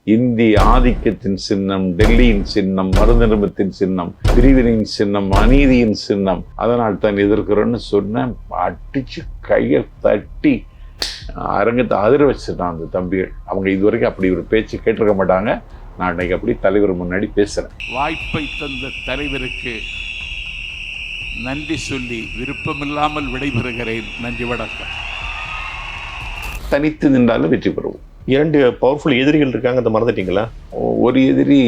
இந்தி ஆதிக்கத்தின் சின்னம், டெல்லியின் சின்னம், மறுநிருபத்தின் சின்னம், பிரிவினையின் சின்னம், அநீதியின் சின்னம், அதனால் தான் எதிர்க்கிறோன்னு சொன்னேன். அடிச்சு கையை தட்டி அரங்கத்தை அதிர வச்சுட்டான் அந்த தம்பிகள். அவங்க இதுவரைக்கும் அப்படி ஒரு பேச்சு கேட்டிருக்க மாட்டாங்க. நான் இன்னைக்கு அப்படி தலைவர் முன்னாடி பேசுறேன். வாய்ப்பை தந்த தலைவருக்கு நன்றி சொல்லி விருப்பமில்லாமல் விடைபெறுகிறேன். நன்றி, வணக்கம். தனித்து நின்றாலும் வெற்றி பெறுவோம். 2 பவர்ஃபுல் எதிரிகள் இருக்காங்க, அதை மறந்துட்டீங்களா? ஒரு எதிரி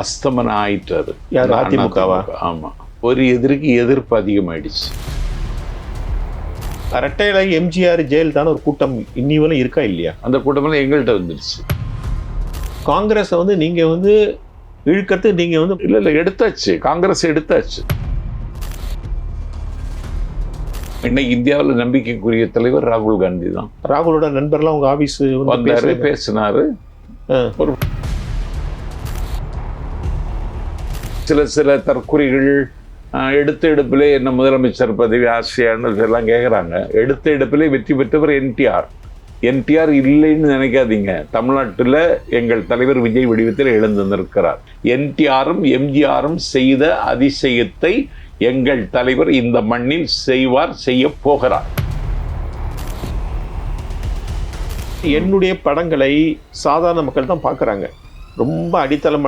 அஸ்தமனம் ஆயிட்டாரு. யார்? அதிமுகவா? ஆமா. ஒரு எதிரிக்கு எதிர்ப்பு அதிகமாயிடுச்சு. ரெட்டையில எம்ஜிஆர் ஜெயலலிதான ஒரு கூட்டம் இன்னிவரை இருக்கா இல்லையா? அந்த கூட்டமெல்லாம் எங்கள்கிட்ட வந்துடுச்சு. காங்கிரஸை நீங்க இழுக்கிறது நீங்க இல்ல எடுத்தாச்சு. காங்கிரஸ் எடுத்தாச்சு. இன்னைக்கு இந்தியாவில் நம்பிக்கைக்குரிய தலைவர் ராகுல் காந்தி தான். ராகுலோட நண்பர்லாம் உங்க ஆபீஸ் வந்தாரு, பேசினாரு. ஒரு சில தற்குறிகள் எடுத்த எடுப்பிலே என்ன முதலமைச்சர் பதவி ஆசையான்னு இதெல்லாம் கேட்குறாங்க. எடுத்த எடுப்பிலே வெற்றி பெற்றவர் என்டிஆர் இல்லைன்னு நினைக்காதீங்க. தமிழ்நாட்டில் எங்கள் தலைவர் விஜய் வடிவத்தில் எழுந்து நிற்கிறார். என்டிஆரும் எம்ஜிஆரும் செய்த அதிசயத்தை எங்கள் தலைவர் இந்த மண்ணில் செய்ய போகிறார். என்னுடைய படங்களை சாதாரண மக்கள் தான் பார்க்குறாங்க. ரொம்ப அடித்தள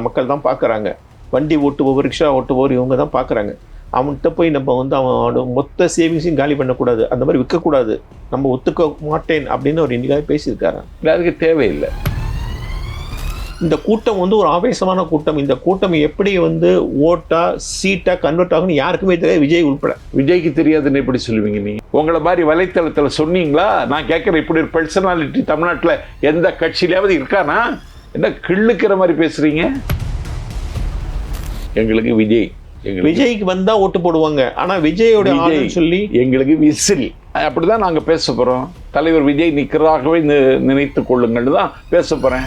மக்கள் தான் பார்க்குறாங்க. வண்டி ஓட்டுபவர், ரிக்ஷா ஓட்டுபவர், இவங்க தான் பார்க்குறாங்க. அவன்கிட்ட போய் நம்ம அவனோட மொத்த சேவிங்ஸையும் காலி பண்ணக்கூடாது, அந்த மாதிரி விற்கக்கூடாது, நம்ம ஒத்துக்க மாட்டேன் அப்படின்னு அவர் இன்னைக்காக பேசியிருக்காரு. அதுக்கு தேவையில்லை. இந்த கூட்டம் ஒரு ஆவேசமான கூட்டம். இந்த கூட்டம் எப்படி ஓட்டா சீட்டா கன்வெர்ட் ஆகுன்னு யாருக்குமே தெரியாது, விஜய் உள்பட. விஜய்க்கு தெரியாதுன்னு எப்படி சொல்லுவீங்க நீங்க? உங்களை மாதிரி வலைத்தளத்தில் சொன்னீங்களா? நான் கேட்குறேன், இப்படி ஒரு பர்சனாலிட்டி தமிழ்நாட்டில் எந்த கட்சியிலாவது இருக்கானா? என்ன கிள்ளுக்கிற மாதிரி பேசுறீங்க? எங்களுக்கு விஜய்க்கு வந்தா ஓட்டு போடுவாங்க. ஆனா விஜயோட சொல்லி எங்களுக்கு விசில். அப்படிதான் நாங்க பேச போறோம். தலைவர் விஜய் நிற்கிறதாகவே நினைத்துக் கொள்ளுங்கள் தான் பேச போறேன்.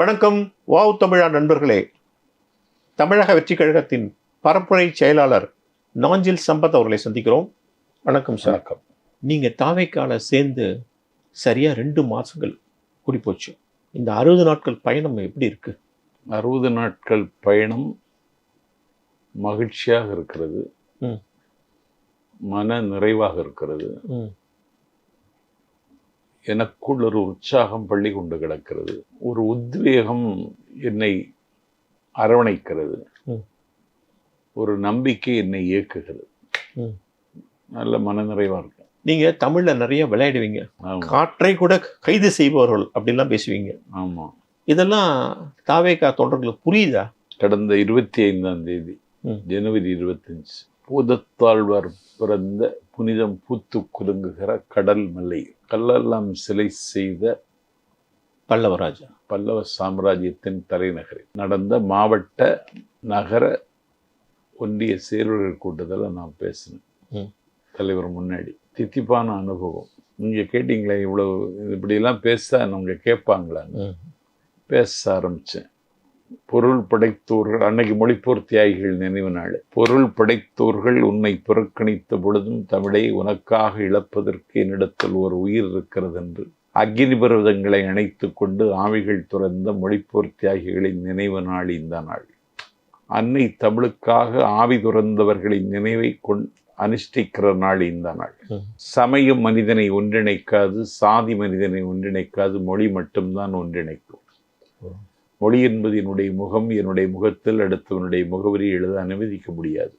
வணக்கம். வாவ் தமிழா நண்பர்களே, தமிழக வெற்றி கழகத்தின் பரப்புரை செயலாளர் நாஞ்சில் சம்பத் அவர்களை சந்திக்கிறோம். வணக்கம் சார். வணக்கம். நீங்க தாவேக்கால சேர்ந்து சரியா 2 மாசங்கள் கூடி போச்சு. இந்த 60 நாட்கள் பயணம் எப்படி இருக்கு? 60 நாட்கள் பயணம் மகிழ்ச்சியாக இருக்கிறது, மன நிறைவாக இருக்கிறது. எனக்குள் ஒரு உற்சாகம் பள்ளி கொண்டு கிடக்கிறது. ஒரு உத்வேகம் என்னை அரவணைக்கிறது. ஒரு நம்பிக்கை என்னை இயக்குகிறது. நல்ல மன நிறைவா இருக்கு. நீங்க தமிழ்ல நிறைய விளையாடுவீங்க. காற்றை கூட கைது செய்பவர்கள் அப்படின்லாம் பேசுவீங்க. ஆமா. இதெல்லாம் தாவேக்கா தொண்டர்களுக்கு புரியுதா? கடந்த 25ஆம் தேதி ஜனவரி 25 பூதத்தாழ்வார் பிறந்த புனிதம் பூத்து குலுங்குகிற கடல் மலை, கல்லெல்லாம் சிலை செய்த பல்லவ சாம்ராஜ்யத்தின் தலைநகரில் நடந்த மாவட்ட நகர ஒன்றிய செயலர்கள் கூட்டத்தில் நான் பேசினேன் தலைவர் முன்னாடி. தித்திப்பான அனுபவம். நீங்க கேட்டீங்களே, இவ்வளவு இப்படியெல்லாம் பேச அவங்க கேட்பாங்களான்னு பேச ஆரம்பிச்சேன். பொருள் படைத்தோர்கள், அன்னைக்கு மொழிப்போர் தியாகிகள் நினைவு நாள். பொருள் படைத்தோர்கள் உன்னை புறக்கணித்த பொழுதும் தமிழை உனக்காக இழப்பதற்கு என்னிடத்தில் ஒரு உயிர் இருக்கிறது என்று அக்னி பர்வதங்களை அணைத்து கொண்டு ஆவிகள் துறந்த மொழிப்போர் தியாகிகளின் நினைவு நாள் இந்த நாள். அன்னை தமிழுக்காக ஆவி துறந்தவர்களின் நினைவை அனுஷ்டிக்கிற நாள் இந்த நாள். சமயம் மனிதனை ஒன்றிணைக்காது, சாதி மனிதனை ஒன்றிணைக்காது, மொழி மட்டும்தான் ஒன்றிணைக்கும். மொழி என்பது என்னுடைய முகம், என்னுடைய முகத்தில் அடுத்தவனுடைய முகவரி எழுத அனுமதிக்க முடியாது.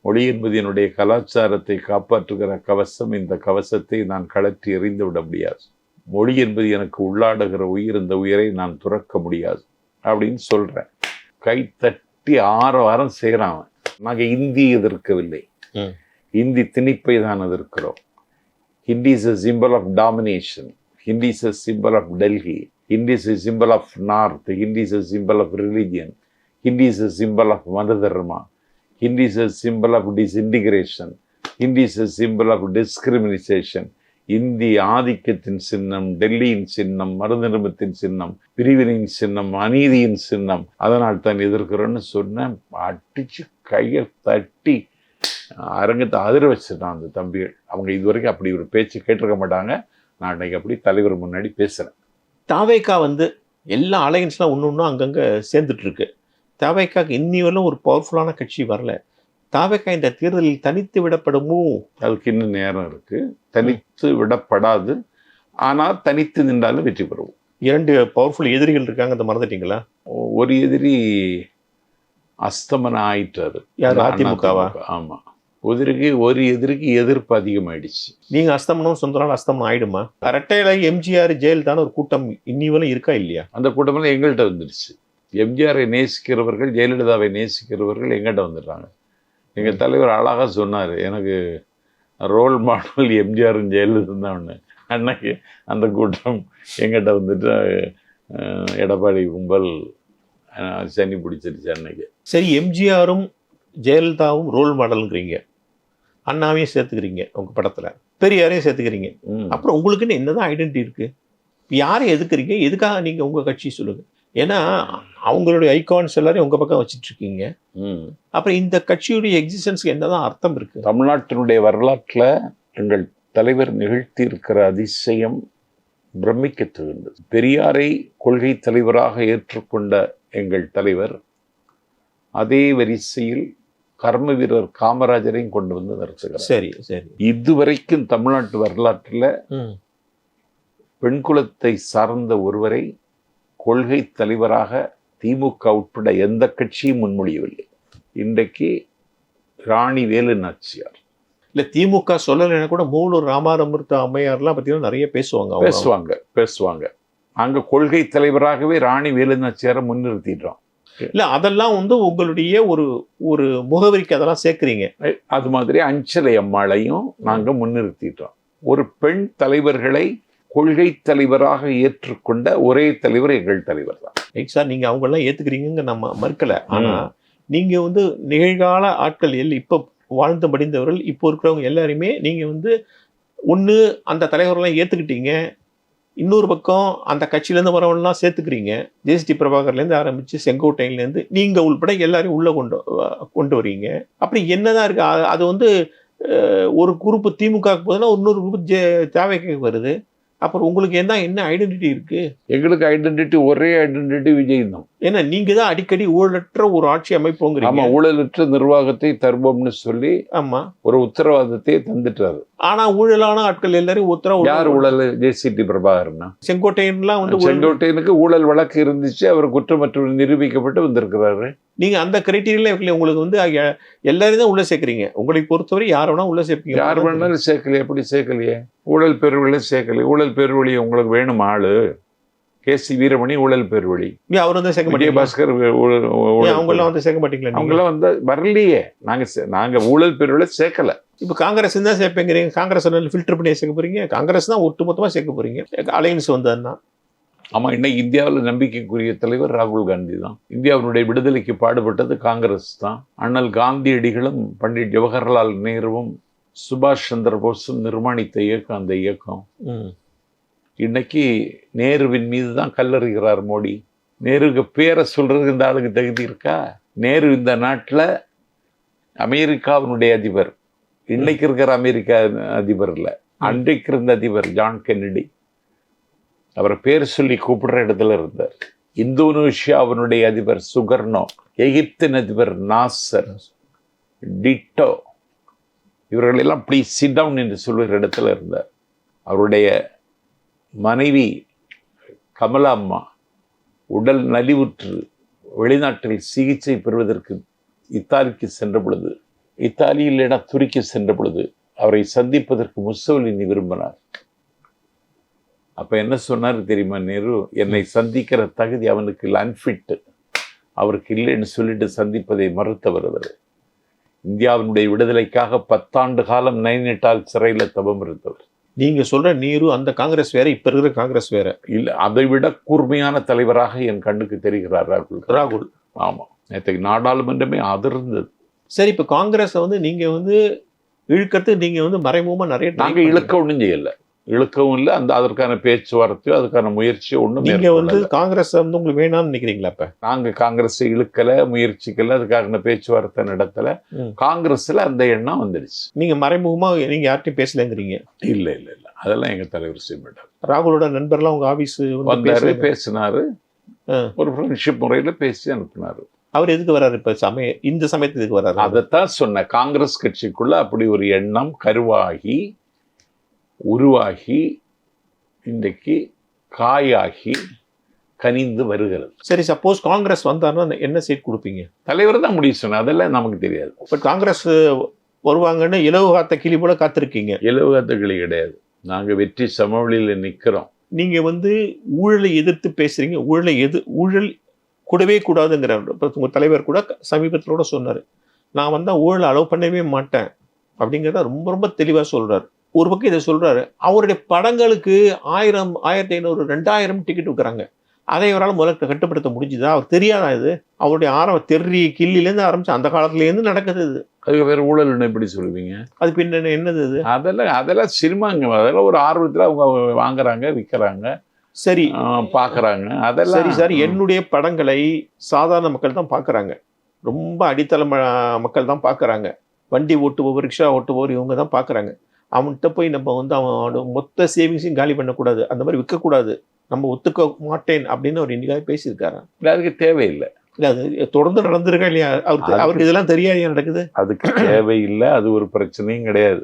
மொழி என்பது என்னுடைய கலாச்சாரத்தை காப்பாற்றுகிற கவசம். இந்த கவசத்தை நான் கழற்றி எறிந்து விட முடியாது. மொழி என்பது எனக்கு உள்ளாடுகிற உயிர், இந்த உயிரை நான் துறக்க முடியாது அப்படின்னு சொல்றேன். கை தட்டி 6 வாரம் செய்கிறான். நாங்கள் இந்தி எதிர்க்கவில்லை, இந்தி திணிப்பை தான் எதிர்க்கிறோம். Hindi is a symbol of domination. Hindi is a symbol of Delhi. Hindi is a symbol of North. Hindi is a symbol of religion. Hindi is a symbol of Manadharma. Hindi is a symbol of disintegration. Hindi is a symbol of discrimination. Hindi ஆதிக்கத்தின் சின்னம், டெல்லியின் சின்னம், மறுநிருபத்தின் சின்னம், பிரிவினையின் சின்னம், அநீதியின் சின்னம், அதனால் தான் எதிர்க்கிறோன்னு சொன்னேன். அடிச்சு கையை தட்டி அரங்கத்தை அதிர வச்சிருந்தான் அந்த தம்பிகள். அவங்க இதுவரைக்கும் அப்படி ஒரு பேச்சு கேட்டிருக்க மாட்டாங்க. நான் அன்னைக்கு அப்படி தலைவர் முன்னாடி பேசுகிறேன். தாவேக்கா வந்து எல்லா அலையன்ஸ்லாம் ஒன்று ஒன்றும் அங்கங்கே சேர்ந்துட்டு இருக்கு. தாவேக்காக்கு இன்னி வரலும் ஒரு பவர்ஃபுல்லான கட்சி வரல. தாவேக்கா இந்த தேர்தலில் தனித்து விடப்படுமோ? அதுக்கு இன்னும் நேரம் இருக்குது. தனித்து விடப்படாது. ஆனால் தனித்து நின்றாலும் வெற்றி பெறுவோம். 2 பவர்ஃபுல் எதிரிகள் இருக்காங்க, அதை மறந்துட்டீங்களா? ஒரு எதிரி அஸ்தமனம் ஆயிட்டாரு. யார்? அதிமுகவா? ஆமாம். ஒரு எதிரிக்கு எதிர்ப்பு அதிகமாயிடுச்சு. நீங்கள் அஸ்தமனம் சொந்த நாள் அஸ்தமனம் ஆயிடுமா? ரெட்டையில எம்ஜிஆர் ஜெயலலிதான ஒரு கூட்டம் இன்னிவரும் இருக்கா இல்லையா? அந்த கூட்டமெல்லாம் எங்கள்கிட்ட வந்துடுச்சு. எம்ஜிஆரை நேசிக்கிறவர்கள், ஜெயலலிதாவை நேசிக்கிறவர்கள் எங்கிட்ட வந்துடுறாங்க. எங்கள் தலைவர் அழகாக சொன்னார், எனக்கு ரோல் மாடல் எம்ஜிஆரும் ஜெயலலிதா தான் ஒன்று. அன்னைக்கு அந்த கூட்டம் எங்கிட்ட வந்துட்டு எடப்பாடி கும்பல் சனி பிடிச்சிருச்சு அன்னைக்கு. சரி, எம்ஜிஆரும் ஜெயலலிதாவும் ரோல் மாடலுங்கிறீங்க, அண்ணாவையும் சேர்த்துக்கிறீங்க உங்கள் படத்தில், பெரியாரையும் சேர்த்துக்கிறீங்க. அப்புறம் உங்களுக்குன்னு என்னதான் ஐடென்டிட்டி இருக்குது? யாரை எதுக்குறீங்க? எதுக்காக நீங்கள் உங்கள் கட்சி சொல்லுங்கள். ஏன்னா அவங்களுடைய ஐகான்ஸ் எல்லாரையும் உங்கள் பக்கம் வச்சுட்ருக்கீங்க. அப்புறம் இந்த கட்சியுடைய எக்ஸிஸ்டன்ஸ்க்கு என்னதான் அர்த்தம் இருக்குது? தமிழ்நாட்டினுடைய வரலாற்றில் எங்கள் தலைவர் நிகழ்த்தி இருக்கிற அதிசயம் பிரமிக்க தகுந்தது. பெரியாரை கொள்கை தலைவராக ஏற்றுக்கொண்ட எங்கள் தலைவர் அதே வரிசையில் கர்ம வீரர் காமராஜரையும் கொண்டு வந்து நிறுத்துகிறார். சரி சரி. இதுவரைக்கும் தமிழ்நாட்டு வரலாற்றில் பெண் குலத்தை சார்ந்த ஒருவரை கொள்கை தலைவராக திமுக உட்பட எந்த கட்சியும் முன்மொழியவில்லை. இன்றைக்கு ராணி வேலு நாச்சியார். இல்லை, திமுக சொல்லலைன்னா கூட மூலூர் ராமாரமிருத்த அம்மையார்லாம் பார்த்தீங்கன்னா நிறைய பேசுவாங்க. அங்கே கொள்கை தலைவராகவே ராணி வேலு நாச்சியாரை முன்னிறுத்திடுறோம். இல்லை, அதெல்லாம் வந்து உங்களுடைய ஒரு முகவரிக்கு அதெல்லாம் சேர்க்குறீங்க. அது மாதிரி அஞ்சலை அம்மாளையும் நாங்கள் முன்னிறுத்திட்டோம். ஒரு பெண் தலைவர்களை கொள்கை தலைவராக ஏற்றுக்கொண்ட ஒரே தலைவர் எங்கள் தலைவர் தான். சார், நீங்கள் அவங்களெல்லாம் ஏற்றுக்கிறீங்க நம்ம மறுக்கலை. ஆனால் நீங்கள் வந்து நிகழ்கால ஆட்கள் இப்போ வாழ்ந்து படிந்தவர்கள் இப்போ இருக்கிறவங்க எல்லாருமே நீங்கள் வந்து ஒன்று அந்த தலைவர்கள்லாம் ஏற்றுக்கிட்டீங்க, இன்னொரு பக்கம் அந்த கட்சியிலேருந்து வரவங்களாம் சேர்த்துக்கிறீங்க. ஜேசிடி பிரபாகர்லேருந்து ஆரம்பித்து செங்கோட்டையிலேருந்து நீங்கள் உள்பட எல்லாரையும் உள்ளே கொண்டு வரீங்க. அப்படி என்னதான் இருக்குது? அது வந்து ஒரு குரூப்பு திமுகவுக்கு போதுன்னா இன்னொரு குரூப்பு தேவைக்கு வருது. அப்புறம் உங்களுக்கு என்ன ஐடென்டிட்டி இருக்குது? எங்களுக்கு ஐடென்டிட்டி ஒரே ஐடென்டிட்டி விஜய் தான். ஏன்னா நீங்கள் தான் அடிக்கடி ஊழலற்ற ஒரு ஆட்சி அமைப்போங்கிறீங்க. ஆமாம், ஊழலற்ற நிர்வாகத்தை தருவோம்னு சொல்லி ஆமாம் ஒரு உத்தரவாதத்தை தந்துட்டாரு. ஆனால் ஊழலான ஆட்கள் எல்லாரும் உத்தரவு. யார் ஊழல்? ஜேசிடி பிரபாகரனா? செங்கோட்டையன்லாம் வந்து செங்கோட்டையனுக்கு ஊழல் வழக்கு இருந்துச்சு, அவர் குற்றமற்ற நிரூபிக்கப்பட்டு வந்திருக்கிறாரு. நீங்கள் அந்த கிரைட்டீரியாவில் உங்களுக்கு வந்து எல்லாரையும் தான் உள்ளே சேர்க்குறீங்க. உங்களை பொறுத்தவரை யார் வேணா உள்ளே சேர்ப்பீங்க. யார் வேணாலும் சேர்க்கலையே. எப்படி சேர்க்கலையே? ஊழல் பெருவழியை சேர்க்கலையே. ஊழல் பெருவழி உங்களுக்கு வேணும் ஆளு. கேசி வீரமணி ஊழல் பெருவழி. அவர் வந்து சேர்க்க மாட்டீங்க. பாஸ்கர் அவங்கெல்லாம் வந்து சேர்க்க மாட்டீங்களா? அவங்கெல்லாம் வந்து வரலையே. நாங்கள் ஊழல் பெருவழி சேர்க்கலை. இப்போ காங்கிரஸ் தான் சேர்ப்பேங்கிறீங்க. காங்கிரஸ் ஃபில்டர் பண்ணி சேர்க்க போறீங்க. காங்கிரஸ் தான் ஒட்டுமொத்தமாக சேர்க்க போறீங்க. அலையன்ஸ் வந்ததுன்னா. ஆமாம், இன்னைக்கு இந்தியாவில் நம்பிக்கைக்குரிய தலைவர் ராகுல் காந்தி தான். இந்தியாவினுடைய விடுதலைக்கு பாடுபட்டது காங்கிரஸ் தான். அண்ணல் காந்தியடிகளும் பண்டிட் ஜவஹர்லால் நேருவும் சுபாஷ் சந்திர போஸும் நிர்மாணித்த இயக்கம் அந்த இயக்கம். இன்னைக்கு நேருவின் மீது தான் கல்லறிகிறார் மோடி. நேருக்கு பேரை சொல்றதுக்கு இந்த ஆளுக்கு தகுதி இருக்கா? நேரு இந்த நாட்டில் அமெரிக்காவினுடைய அதிபர். இன்னைக்கு இருக்கிற அமெரிக்கா அதிபர் இல்லை, அன்றைக்கு இருந்த அதிபர் ஜான் கென்னடி. அவரை பேர் சொல்லி கூப்பிடுற இடத்துல இருந்தார். இந்தோனேஷியாவினுடைய அதிபர் சுகர்னோ, எகிப்தின் அதிபர் நாசர், டிட்டோ, இவர்களெல்லாம் ப்ளீஸ் சிட் டவுன் என்று சொல்லுகிற இடத்துல இருந்தார். அவருடைய மனைவி கமலா அம்மா உடல் நலிவுற்று வெளிநாட்டில் சிகிச்சை பெறுவதற்கு இத்தாலிக்கு சென்ற பொழுது, இத்தாலியில் துருக்கி சென்ற பொழுது அவரை சந்திப்பதற்கு முசோலினி விரும்பினார். அப்போ என்ன சொன்னார் தெரியுமா நேரு? என்னை சந்திக்கிற தகுதி அவனுக்கு இல்லை, அன்ஃபிட்டு, அவருக்கு இல்லைன்னு சொல்லிட்டு சந்திப்பதை மறுத்தவர் அவர். இந்தியாவினுடைய விடுதலைக்காக 10 ஆண்டு காலம் நைனிட்டால் சிறையில் தவம் இருந்தவர். நீங்கள் சொல்கிற நேரு அந்த காங்கிரஸ் வேற, இப்போ இருக்கிற காங்கிரஸ் வேற இல்லை. அதை விட கூர்மையான தலைவராக என் கண்ணுக்கு தெரிகிறார் ராகுல். ஆமாம், நேற்றுக்கு நாடாளுமன்றமே அதிர்ந்தது. சரி, இப்போ காங்கிரஸை வந்து நீங்கள் வந்து இழுக்கிறதுக்கு நீங்கள் வந்து மறைமுகமாக நிறைய. நாங்கள் இழுக்க ஒன்றும் செய்யலை. இழுக்கவும் இல்லை, அதற்கான பேச்சுவார்த்தையோ அதுக்கான முயற்சியோ ஒன்றும் நீங்க வந்து காங்கிரஸ் வந்து உங்களுக்கு வேணாம்னு நினைக்கிறீங்களா? இப்ப நாங்க காங்கிரஸை இழுக்கல, முயற்சிக்கல, அதுக்கான பேச்சுவார்த்தை நடத்தல. காங்கிரஸ்ல அந்த எண்ணம் வந்துடுச்சு. நீங்க மறைமுகமா நீங்க யார்ட்டையும் பேசலங்கிறீங்க? இல்ல இல்ல இல்ல, அதெல்லாம் எங்க தலைவர் செய்ய மாட்டார். ராகுலோட நண்பர்லாம் உங்க ஆபீஸ் வந்தாரு, பேசினாரு, ஒரு ஃப்ரெண்ட்ஷிப் முறையில பேசி அனுப்பினாரு. அவர் எதுக்கு வர்றாரு இப்ப இந்த சமயத்துக்கு எதுக்கு வர்றாரு? அதைத்தான் சொன்ன, காங்கிரஸ் கட்சிக்குள்ள அப்படி ஒரு எண்ணம் கருவாகி உருவாகி இன்றைக்கு காயாகி கனிந்து வருகிறது. சரி, சப்போஸ் காங்கிரஸ் வந்தாருன்னா என்ன சீட் கொடுப்பீங்க? தலைவர் தான் முடிவு சொன்ன, அதெல்லாம் நமக்கு தெரியாது. பட் காங்கிரஸ் வருவாங்கன்னு இலவு காத்த கிளி போல காத்திருக்கீங்க. இலவு காத்த கிளி கிடையாது, நாங்க வெற்றி சமவெளியில நிக்கிறோம். நீங்க வந்து ஊழலை எதிர்த்து பேசுறீங்க. ஊழல் கூடவே கூடாதுங்கிற உங்க தலைவர் கூட சமீபத்தில் கூட சொன்னாரு, நான் வந்தா ஊழலை அலோவ் பண்ணவே மாட்டேன் அப்படிங்கிறத ரொம்ப ரொம்ப தெளிவா சொல்றாரு. ஒரு பக்கம் இதை சொல்றாரு, அவருடைய படங்களுக்கு 1000, 1500, 2000 டிக்கெட் விற்கிறாங்க. அதை அவரால் முதல்ல கட்டுப்படுத்த முடிஞ்சுதா? அவர் தெரியாதா? இது அவருடைய தெர்ரி கில்லிலேருந்து ஆரம்பிச்சு அந்த காலத்துலேருந்து நடக்குது. இது அதுக்கு வேற ஊழல்னு எப்படி சொல்லுவீங்க? அது பின்ன என்னது? இது அதெல்லாம் சினிமாங்க, அதெல்லாம் ஒரு ஆர்வத்தில் அவங்க வாங்குறாங்க, விற்கிறாங்க, சரி பார்க்குறாங்க. அதெல்லாம் சரி சார், என்னுடைய படங்களை சாதாரண மக்கள் தான் பார்க்குறாங்க, ரொம்ப அடித்தள மக்கள் தான் பார்க்குறாங்க, வண்டி ஓட்டுபவர், ரிக்ஷா ஓட்டுபவர், இவங்க தான் பார்க்குறாங்க. அவன்கிட்ட போய் நம்ம வந்து அவனோட மொத்த சேவிங்ஸையும் காலி பண்ணக்கூடாது, அந்த மாதிரி விற்கக்கூடாது, நம்ம ஒத்துக்க மாட்டேன் அப்படின்னு அவர் இன்னைக்காக பேசியிருக்காரு. அதுக்கு தேவையில்லை. இல்லை, அது தொடர்ந்து நடந்திருக்கா இல்லையா? அவருக்கு இதெல்லாம் தெரியாது நடக்குது. அதுக்கு தேவையில்லை, அது ஒரு பிரச்சனையும் கிடையாது.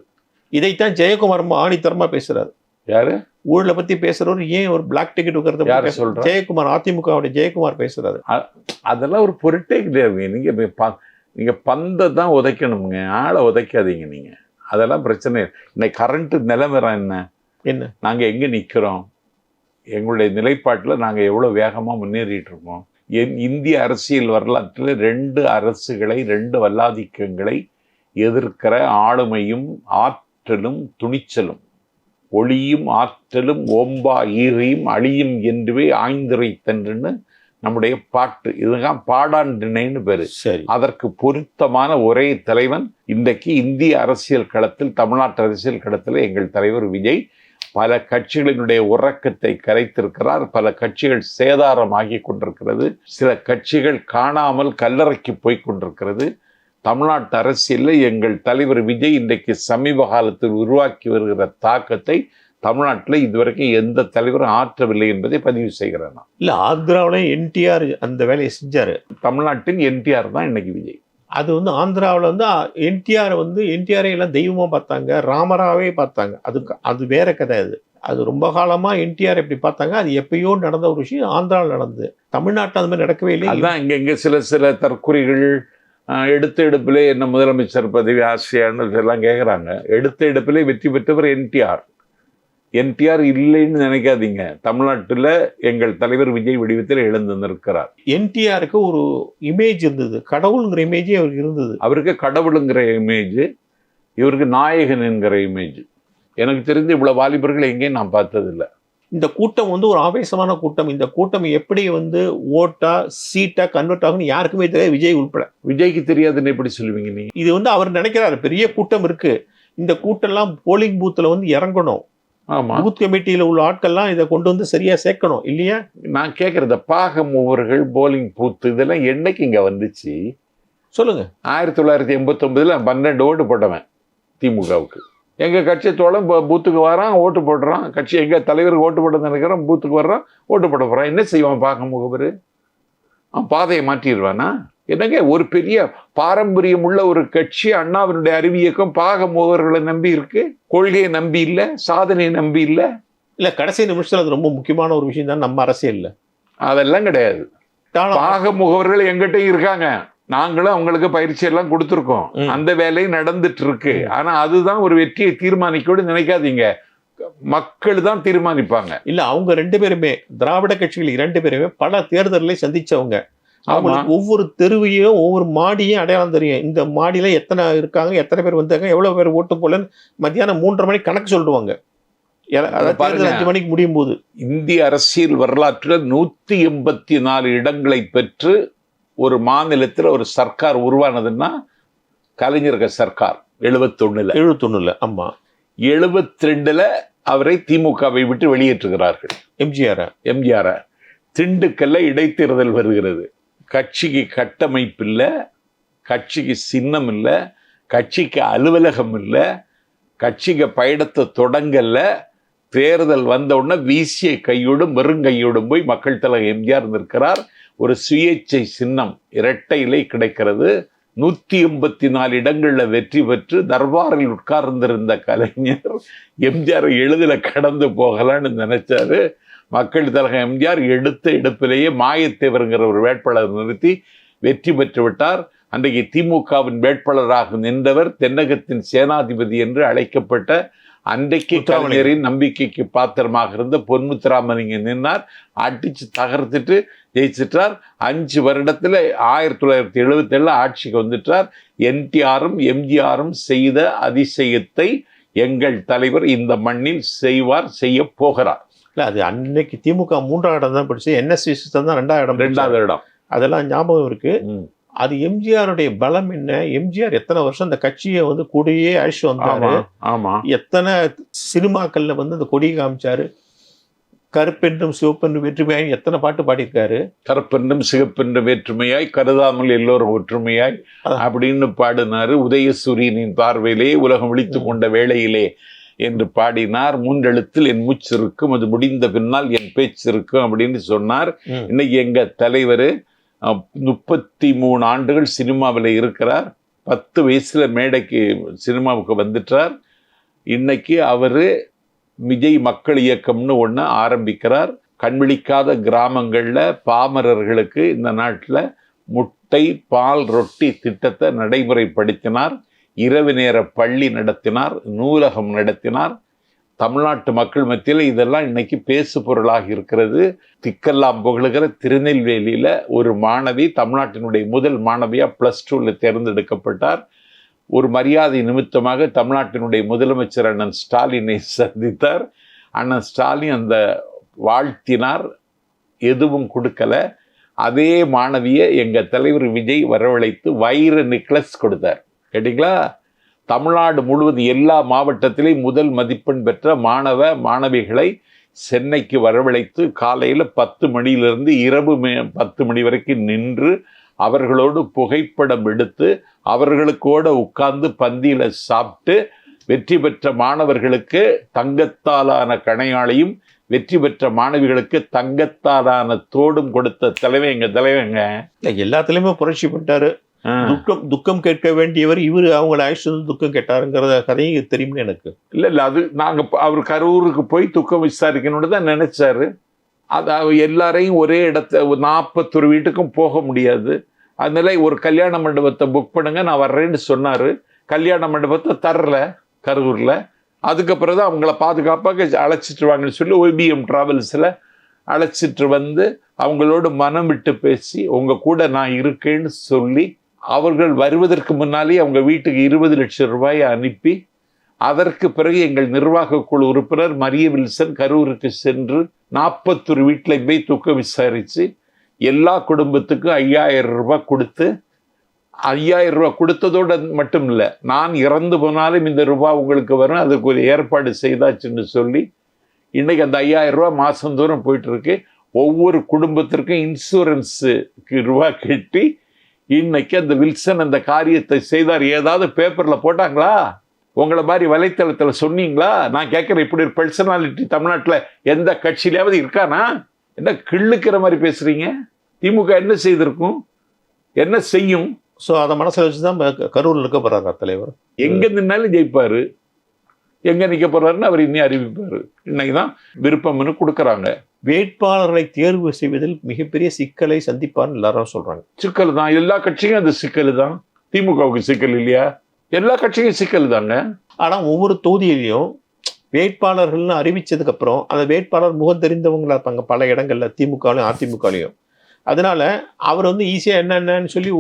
இதைத்தான் ஜெயக்குமார் ஆணித்தரமா பேசுறாரு. யாரு? ஊழலை பத்தி பேசுறவர் ஏன் ஒரு பிளாக் டிக்கெட் வைக்கிறது சொல்ற? ஜெயக்குமார், அதிமுக ஜெயக்குமார் பேசுறாரு. அதெல்லாம் ஒரு பொருட்டே கிடையாது. நீங்க பந்தை தான் உதைக்கணுங்க, ஆளை உதைக்காதீங்க நீங்க. அதெல்லாம் பிரச்சனை. இன்னைக்கு கரண்ட் நிலைமைறா என்ன? நாங்க எங்க நிக்கிறோம், எங்களுடைய நிலைப்பாட்டில் நாங்க எவ்வளவு வேகமா முன்னேறிட்டு இருக்கோம். இந்திய அரசியல் வரலாற்றில் 2 அரசுகளை, 2 வல்லாதிக்கங்களை எதிர்க்கிற ஆளுமையும் ஆற்றலும் துணிச்சலும், ஒளியும் ஆற்றலும் ஓம்பா ஈகையும் அழியும் என்றுவே ஆய்ந்துரைத்தன்றுன்னு நம்முடைய பாட்டு. இதுதான் பாடாண்டினைன்னு பேரு. அதற்கு பொருத்தமான ஒரே தலைவன் இன்றைக்கு இந்திய அரசியல் களத்தில், தமிழ்நாட்டு அரசியல் களத்தில் எங்கள் தலைவர் விஜய். பல கட்சிகளினுடைய உறக்கத்தை கரைத்திருக்கிறார். பல கட்சிகள் சேதாரமாகி கொண்டிருக்கிறது. சில கட்சிகள் காணாமல் கல்லறைக்கு போய் கொண்டிருக்கிறது. தமிழ்நாட்டு அரசியலில் எங்கள் தலைவர் விஜய் இன்றைக்கு சமீப காலத்தில் உருவாக்கி வருகிற தாக்கத்தை தமிழ்நாட்டில் இதுவரைக்கும் எந்த தலைவரும் ஆற்றவில்லை என்பதை பதிவு செய்கிறேன். இல்லை, ஆந்திராவில் என்டிஆர் அந்த வேலையை செஞ்சார். தமிழ்நாட்டின் என்டிஆர் தான் இன்னைக்கு விஜய். அது வந்து ஆந்திராவில் வந்து என்டிஆரை எல்லாம் தெய்வமாக பார்த்தாங்க, ராமராவே பார்த்தாங்க. அது வேற கதை. அது ரொம்ப காலமாக என்டிஆர் எப்படி பார்த்தாங்க, அது எப்பயோ நடந்த ஒரு விஷயம். ஆந்திராவில் நடந்தது, தமிழ்நாட்டில் அது மாதிரி நடக்கவே இல்லை. அதுதான் இங்கே சில தற்குறிகள் எடுத்த எடுப்பிலே என்ன முதலமைச்சர் பதவி ஆசையான்னு எல்லாம் கேட்குறாங்க. எடுத்த எடுப்பிலே வெற்றி பெற்றவர் என்டிஆர் இல்லைன்னு நினைக்காதீங்க. தமிழ்நாட்டில் எங்கள் தலைவர் விஜய் வடிவத்தில் எழுந்து நிற்கிறார். என்டிஆருக்கு ஒரு இமேஜ் இருந்தது, கடவுளுங்கிற இமேஜே அவருக்கு இருந்தது. அவருக்கு கடவுளுங்கிற இமேஜ், இவருக்கு நாயகன் என்கிற இமேஜ். எனக்கு தெரிந்து இவ்வளவு வாலிபர்கள் எங்கேயும் நான் பார்த்ததில்லை. இந்த கூட்டம் வந்து ஒரு ஆவேசமான கூட்டம். இந்த கூட்டம் எப்படி வந்து ஓட்டா சீட்டா கன்வெர்ட் ஆகுன்னு யாருக்குமே தெரியாது, விஜய் உள்பட. விஜய்க்கு தெரியாதுன்னு எப்படி சொல்லுவீங்க நீங்க? இது வந்து அவர் நினைக்கிறாரு பெரிய கூட்டம் இருக்கு, இந்த கூட்டம்லாம் போலிங் பூத்துல வந்து இறங்கணும், பூத் கமிட்டியில உள்ள ஆட்கள்லாம் இதை கொண்டு வந்து சரியா சேர்க்கணும் இல்லையா? நான் கேட்கறத பாகமுவர்கள், போலிங் பூத்து இதெல்லாம் என்னைக்கு இங்க வந்துச்சு சொல்லுங்க. 1989 12 ஓட்டு போட்டவன் திமுகவுக்கு. எங்க கட்சி தோழன் பூத்துக்கு வரான், ஓட்டு போடுறான். கட்சி எங்க தலைவருக்கு ஓட்டு போட நினைக்கிறான், பூத்துக்கு வர்றான், ஓட்டு போட போறான். என்ன செய்வான் பாகமுகவர்? அவன் பாதையை மாற்றிடுவானா? என்னங்க, ஒரு பெரிய பாரம்பரியம் உள்ள ஒரு கட்சி அண்ணாவினுடைய அறிவியக்கம் பாகமுகவர்களை நம்பி இருக்கு, கொள்கையை நம்பி இல்ல, சாதனையை நம்பி இல்ல. இல்ல, கடைசி நிமிஷத்துல அது ரொம்ப முக்கியமான ஒரு விஷயம் தான் நம்ம அரசியல்ல. அதெல்லாம் கிடையாது. பாகமுகவர்கள் எங்கிட்டையும் இருக்காங்க, நாங்களும் அவங்களுக்கு பயிற்சி எல்லாம் கொடுத்துருக்கோம், அந்த வேலையும் நடந்துட்டு இருக்கு. ஆனா அதுதான் ஒரு வெற்றியை தீர்மானிக்கோடு நினைக்காதீங்க, மக்கள் தான் தீர்மானிப்பாங்க. இல்ல, அவங்க 2 பேருமே திராவிட கட்சிகள் 2 பேருமே பல தேர்தல்களை சந்திச்சவங்க. அவங்களுக்கு ஒவ்வொரு தெருவையும் ஒவ்வொரு மாடியும் அடையாளம் தெரியும். இந்த மாடியில எத்தனை இருக்காங்க, எத்தனை பேர் வந்தாங்க, எவ்வளவு பேர் ஓட்டு போலன்னு மத்தியானம் 3:30 மணிக்கு கணக்கு சொல்லிடுவாங்க. 5 மணிக்கு முடியும் போது இந்திய அரசியல் வரலாற்றில் 184 இடங்களை பெற்று ஒரு மாநிலத்தில் ஒரு சர்க்கார் உருவானதுன்னா கலைஞர் சர்க்கார் 71. ஆமா. 72ல் அவரை திமுகவை விட்டு வெளியேற்றுகிறார்கள். எம்ஜிஆர் திண்டுக்கல்ல இடைத்தேர்தல் வருகிறது. கட்சிக்கு கட்டமைப்பு இல்லை, கட்சிக்கு சின்னம் இல்லை, கட்சிக்கு அலுவலகம் இல்லை, கட்சிக்கு பயணத்தை தொடங்கல. தேர்தல் வந்த உடனே வீசிய கையோடும் வெறுங்கையோடும் போய் மக்கள் தலைவர் எம்ஜிஆர் நிற்கிறார். ஒரு சுயேட்சை சின்னம் இரட்டை இலை கிடைக்கிறது. 184 இடங்களில் வெற்றி பெற்று தர்பாரில் உட்கார்ந்திருந்த கலைஞர் எம்ஜிஆர் எளிதில் கடந்து போகலான்னு நினைச்சாரு. மக்கள் தலைவர் எம்ஜிஆர் எடுத்த எடுப்பிலேயே மாயத்தேவருங்கிற ஒரு வேட்பாளர் நிறுத்தி வெற்றி பெற்று விட்டார். அன்றைக்கு திமுகவின் வேட்பாளராக நின்றவர் தென்னகத்தின் சேனாதிபதி என்று அழைக்கப்பட்ட அன்றைக்கு கலைஞரின் நம்பிக்கைக்கு பாத்திரமாக இருந்த பொன்முத்துராமலிங்கம் நின்னார். அடிச்சு தகர்த்துட்டு ஜெயிச்சிட்டார். 5 வருடத்துல 1977 ஆட்சிக்கு வந்துட்டார். என்டிஆரும் எம்ஜிஆரும் செய்த அதிசயத்தை எங்கள் தலைவர் இந்த மண்ணில் செய்ய போகிறார். இல்லை, அது அன்னைக்கு திமுக 3ஆம் இடம் தான் பிடிச்சி, NSV தான் 2வது இடம். அதெல்லாம் ஞாபகம் இருக்கு. அது எம்ஜிஆருடைய பலம் என்ன? எம்ஜிஆர் எத்தனை வருஷம் அந்த கட்சியை கூடையே அழிச்சு வந்தாரு. எத்தனை சினிமாக்கள்ல அந்த கொடியை காமிச்சாரு. கருப்பென்றும் சிவப்பென்றும் வேற்றுமையாய் எத்தனை பாட்டு பாடியிருக்காரு. கருப்பென்றும் சிவப்பென்றும் வேற்றுமையாய் கருதாமல் எல்லோரும் ஒற்றுமையாய் அப்படின்னு பாடினாரு. உதயசூரியனின் பார்வையிலே உலகம் விழித்து கொண்ட வேளையிலே என்று பாடினார். 3 எழுத்தில் என் மூச்சு இருக்கும், அது முடிந்த பின்னால் என் பேச்சு இருக்கும் அப்படின்னு சொன்னார். இன்னைக்கு எங்க தலைவர் 33 ஆண்டுகள் சினிமாவில் இருக்கிறார். 10 வயசுல மேடைக்கு சினிமாவுக்கு வந்துட்டார். இன்னைக்கு அவரு விஜய் மக்கள் இயக்கம்னு ஒன்று ஆரம்பிக்கிறார். கண்விழிக்காத கிராமங்கள்ல பாமரர்களுக்கு இந்த நாட்டில் முட்டை பால் ரொட்டி திட்டத்தை நடைமுறைப்படுத்தினார். இரவு நேர பள்ளி நடத்தினார், நூலகம் நடத்தினார். தமிழ்நாட்டு மக்கள் மத்தியில் இதெல்லாம் இன்னைக்கு பேசு பொருளாக இருக்கிறது. திக்கெல்லாம் புகழுகிற திருநெல்வேலியில ஒரு மாணவி தமிழ்நாட்டினுடைய முதல் மாணவியா +2ல தேர்ந்தெடுக்கப்பட்டார். ஒரு மரியாதை நிமித்தமாக தமிழ்நாட்டினுடைய முதலமைச்சர் அண்ணன் ஸ்டாலினை சந்தித்தார். அண்ணன் ஸ்டாலின் அந்த வாழ்த்தினார், எதுவும் கொடுக்கல. அதே மாணவியை எங்க தலைவர் விஜய் வரவழைத்து வைர நெக்லஸ் கொடுத்தார். கேட்டீங்களா? தமிழ்நாடு முழுவதும் எல்லா மாவட்டத்திலையும் முதல் மதிப்பெண் பெற்ற மாணவிகளை சென்னைக்கு வரவழைத்து காலையில் 10 மணியிலிருந்து இரவு 10 மணி வரைக்கும் நின்று அவர்களோடு புகைப்படம் எடுத்து அவர்களுக்கோட உட்கார்ந்து பந்தியில் சாப்பிட்டு வெற்றி பெற்ற மாணவர்களுக்கு தங்கத்தாலான கணையாளையும் வெற்றி பெற்ற மாணவிகளுக்கு தங்கத்தாலான தோடும் கொடுத்த தலைவர் எங்க தலைவங்க. எல்லாத்துலயுமே புரட்சி பண்ணிட்டாரு. துக்கம் கேட்க வேண்டியவர் இவரு அவங்கள அழைச்சிட்டு துக்கம் கேட்டாருங்கிற கதையும் தெரியும்னு எனக்கு. இல்ல அது நாங்க அவர் கரூருக்கு போய் துக்கம் விசாரிக்கணும்னு தான் நினைச்சாரு. அது எல்லாரையும் ஒரே இடத்த 41 வீட்டுக்கும் போக முடியாது. அதனால ஒரு கல்யாண மண்டபத்தை புக் பண்ணுங்க, நான் வர்றேன்னு சொன்னாரு. கல்யாண மண்டபத்தை தரல கரூர்ல. அதுக்கப்புறம் தான் அவங்கள பாதுகாப்பாக அழைச்சிட்டு வாங்கன்னு சொல்லி OBM டிராவல்ஸ்ல அழைச்சிட்டு வந்து அவங்களோட மனம் விட்டு பேசி உங்க கூட நான் இருக்கேன்னு சொல்லி அவர்கள் வருவதற்கு முன்னாலே அவங்க வீட்டுக்கு 20 லட்சம் ரூபாயை அனுப்பி அதற்கு பிறகு எங்கள் நிர்வாக குழு உறுப்பினர் மரிய வில்சன் கரூருக்கு சென்று 41 வீட்டில் போய் துக்கம் விசாரித்து எல்லா குடும்பத்துக்கும் 5000 ரூபாய் கொடுத்து 5000 ரூபாய் கொடுத்ததோடு மட்டும் இல்லை, நான் இறந்து போனாலும் இந்த ரூபாய் உங்களுக்கு வரும், அதுக்கு ஒரு ஏற்பாடு செய்தாச்சுன்னு சொல்லி இன்னைக்கு அந்த 5000 ரூபாய் மாதந்தோறும் போயிட்டு இருக்கு. ஒவ்வொரு குடும்பத்திற்கும் இன்சூரன்ஸுக்கு ரூபாய் கட்டி இன்னைக்கு அந்த வில்சன் அந்த காரியத்தை செய்தார். ஏதாவது பேப்பர்ல போட்டாங்களா? உங்களை மாதிரி வலைத்தளத்துல சொன்னீங்களா? நான் கேட்கிறேன், இப்படி ஒரு பர்சனாலிட்டி தமிழ்நாட்டில் எந்த கட்சியிலாவது இருக்கானா? என்ன கிள்ளுக்கிற மாதிரி பேசுறீங்க? திமுக என்ன செய்திருக்கும், என்ன செய்யும்? ஸோ அதை மனசில் வச்சுதான் கரூரில் இருக்க போறாரு தலைவர். எங்க நின்னாலும் ஜெயிப்பாரு, எங்க நிற்க போறாருன்னு அவர் இன்னும் அறிவிப்பாரு. இன்னைக்குதான் விருப்பம்னு கொடுக்குறாங்க. வேட்பாளர்களை தேர்வு செய்வதில் மிகப்பெரிய சிக்கலை சந்திப்பார்னு எல்லாரும் சொல்றாங்க. சிக்கல் தான், எல்லா கட்சியும் அது சிக்கல் தான். திமுகவுக்கு சிக்கல் இல்லையா? எல்லா கட்சியும் சிக்கல் தாங்க. ஆனா ஒவ்வொரு தொகுதியிலையும் வேட்பாளர்கள்னு அறிவிச்சதுக்கு அப்புறம் அந்த வேட்பாளர் முகம் தெரிந்தவங்களா இருப்பாங்க பல இடங்கள்ல, திமுகலையும் அதிமுகலையும். அதனால அவர் ஈஸியா என்னன்னு சொல்லி